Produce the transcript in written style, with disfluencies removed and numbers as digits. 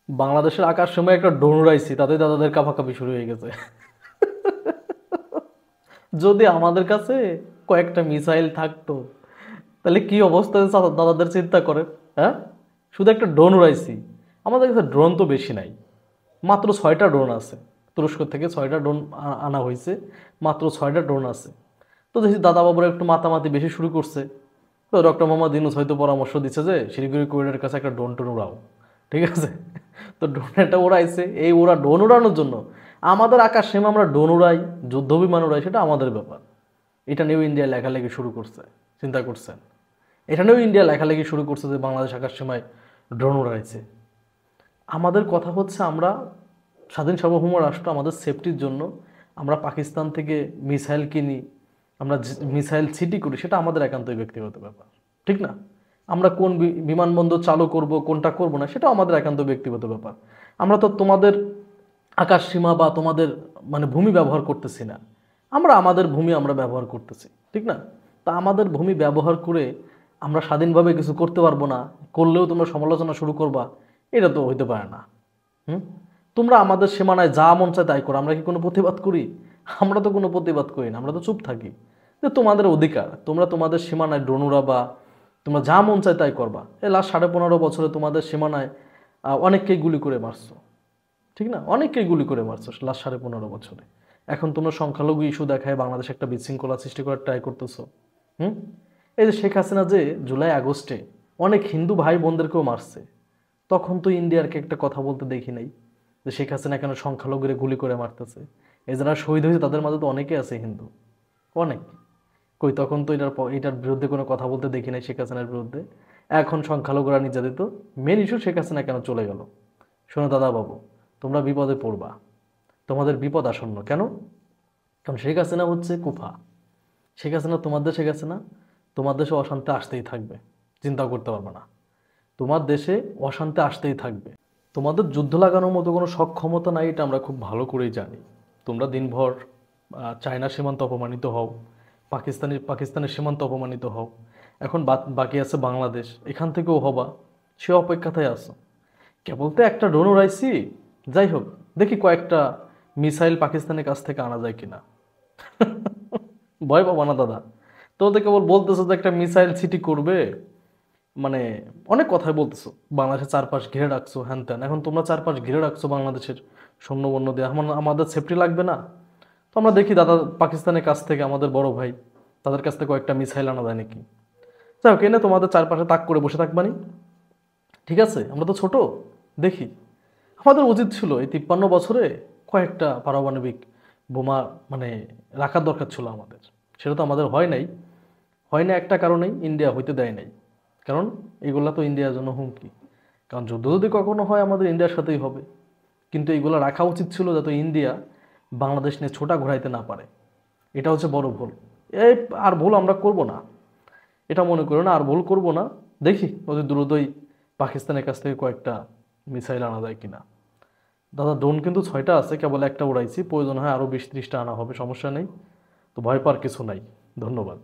বাংলাদেশের আকাশ সময় একটা ড্রোন উড়াইছি, তাতে দাদাদের কাঁপাকাঁপি শুরু হয়ে গেছে। যদি আমাদের কাছে কয়েকটা মিসাইল থাকতো, তাহলে কি অবস্থা হয়েছে দাদাদের চিন্তা করেন। হ্যাঁ, শুধু একটা ড্রোন উড়াইছি। আমাদের কাছে ড্রোন তো বেশি নাই, মাত্র 6টা ড্রোন আছে। তুরস্ক থেকে 6টা ড্রোন আনা হয়েছে, মাত্র 6টা ড্রোন আছে। তো দেখি দাদা বাবুরা একটু মাতামাতি বেশি শুরু করছে। তো ডক্টর মোহাম্মদ ইউনূস হয়তো পরামর্শ দিচ্ছে যে শিলিগুড়ি করিডোরের কাছে একটা ড্রোন টোন উড়াও, ঠিক আছে। তো ড্রোনটা উড়াইছে, এই ওরা ড্রোন উড়ানোর জন্য আমাদের আকাশ সীমা আমরা ড্রোন উড়াই, যুদ্ধ বিমান উড়াই, সেটা আমাদের ব্যাপার। এটা নিয়েও ইন্ডিয়া লেখালেখি শুরু করছে, চিন্তা করছেন? এটা নিয়েও ইন্ডিয়া লেখালেখি শুরু করছে যে বাংলাদেশ আকাশ সীমায় ড্রোন উড়াইছে। আমাদের কথা হচ্ছে আমরা স্বাধীন সার্বভৌম রাষ্ট্র, আমাদের সেফটির জন্য আমরা পাকিস্তান থেকে মিসাইল কিনি, আমরা মিসাইল সিটি করি, সেটা আমাদের একান্তই ব্যক্তিগত ব্যাপার, ঠিক না? আমরা কোন বিমানবন্দর চালু করব, কোনটা করব না, সেটাও আমাদের একান্ত ব্যক্তিগত ব্যাপার। আমরা তো তোমাদের আকাশ সীমা বা তোমাদের মানে ভূমি ব্যবহার করতেছি না, আমরা আমাদের ভূমি আমরা ব্যবহার করতেছি, ঠিক না? তা আমাদের ভূমি ব্যবহার করে আমরা স্বাধীনভাবে কিছু করতে পারবো না, করলেও তোমরা সমালোচনা শুরু করবা, এটা তো হইতে পারে না। হুম, তোমরা আমাদের সীমানায় যা মন চায় তাই করো, আমরা কি কোনো প্রতিবাদ করি? আমরা তো কোনো প্রতিবাদ করি না, আমরা তো চুপ থাকি। যে তোমাদের অধিকার, তোমরা তোমাদের সীমানায় ড্রোন উড়াবা, তোমরা যা মন চায় তাই করবা। এই লাস্ট 15.5 বছরে তোমাদের সীমানায় অনেককেই গুলি করে মারছো, ঠিক না? অনেককেই গুলি করে মারছো লাস্ট 15.5 বছরে। এখন তোমরা সংখ্যালঘু ইস্যু দেখায় বাংলাদেশে একটা বিশৃঙ্খলা সৃষ্টি করার ট্রাই করতেছো। হুম, এই যে শেখ হাসিনা যে জুলাই আগস্টে অনেক হিন্দু ভাই বোনদেরকেও মারছে, তখন তো ইন্ডিয়ারকে একটা কথা বলতে দেখি নাই যে শেখ হাসিনা কেন সংখ্যালঘুরে গুলি করে মারতেছে। এই যারা শহীদ হয়েছে তাদের মাঝে তো অনেকে আছে হিন্দু, অনেক। কই তখন তো এটার বিরুদ্ধে কোনো কথা বলতে দেখি নাই শেখ হাসিনার বিরুদ্ধে। এখন সংখ্যালঘুরা নির্যাতিত, মেন ইস্যু শেখ হাসিনা কেন চলে গেল। শোনো দাদা বাবু, তোমরা বিপদে পড়বা, তোমাদের বিপদ আসন্ন। কেন? কারণ শেখ হাসিনা হচ্ছে কুফা। শেখ হাসিনা তোমার দেশে গেছে না, তোমার দেশে অশান্তি আসতেই থাকবে, চিন্তা করতে পারবে না। তোমার দেশে অশান্তি আসতেই থাকবে। তোমাদের যুদ্ধ লাগানোর মতো কোনো সক্ষমতা নাই, এটা আমরা খুব ভালো করেই জানি। তোমরা দিনভর চায়না সীমান্ত অপমানিত হও, পাকিস্তানের সীমান্ত অপমানিত হও, এখন বাকি আছে বাংলাদেশ, এখান থেকেও হবা, সে অপেক্ষাতেই আছো। কেবল তো একটা ড্রোন উড়াইছি, যাই হোক, দেখি কয়েকটা মিসাইল পাকিস্তানের কাছ থেকে আনা যায় কিনা। ভয় পাবা না দাদা, তোমরা তো কেবল বলতেছো যে একটা মিসাইল সিটি করবে, মানে অনেক কথাই বলতেছো, বাংলাদেশের চারপাশ ঘিরে রাখছো হ্যান ত্যান। এখন তোমরা চারপাশ ঘিরে রাখছো বাংলাদেশের সৈন্য বন্য দিয়ে, আমাদের সেফটি লাগবে না? তো আমরা দেখি দাদা পাকিস্তানের কাছ থেকে, আমাদের বড় ভাই, তাদের কাছ থেকে কয়েকটা মিসাইল আনা যায় নাকি। যাই হোক, এনে তোমাদের চারপাশে তাক করে বসে থাকবানি, ঠিক আছে? আমরা তো ছোট, দেখি। আমাদের উচিত ছিল এই 53 বছরে কয়েকটা পারমাণবিক বোমা মানে রাখার দরকার ছিল আমাদের। সেটা তো আমাদের হয় নাই। হয় না একটা কারণেই, ইন্ডিয়া হইতে দেয় নাই। কারণ এগুলা তো ইন্ডিয়ার জন্য হুমকি। কারণ যুদ্ধ যদি কখনো হয় আমাদের ইন্ডিয়ার সাথেই হবে। কিন্তু এইগুলো রাখা উচিত ছিল যাতে ইন্ডিয়া বাংলাদেশ নিয়ে ছোটা ঘোরাইতে না পারে। এটা হচ্ছে বড় ভুল। এই আর ভুল আমরা করব না, এটা মনে করো না, আর ভুল করব না। দেখি অতি দ্রুতই পাকিস্তানের কাছ থেকে কয়েকটা মিসাইল আনা যায় কিনা। দাদা ড্রোন কিন্তু 6টা আছে, কেবল একটা উড়াইছি, প্রয়োজন হয় আরও 20-30টা আনা হবে, সমস্যা নেই। তো ভয় পাওয়ার কিছু নাই। ধন্যবাদ।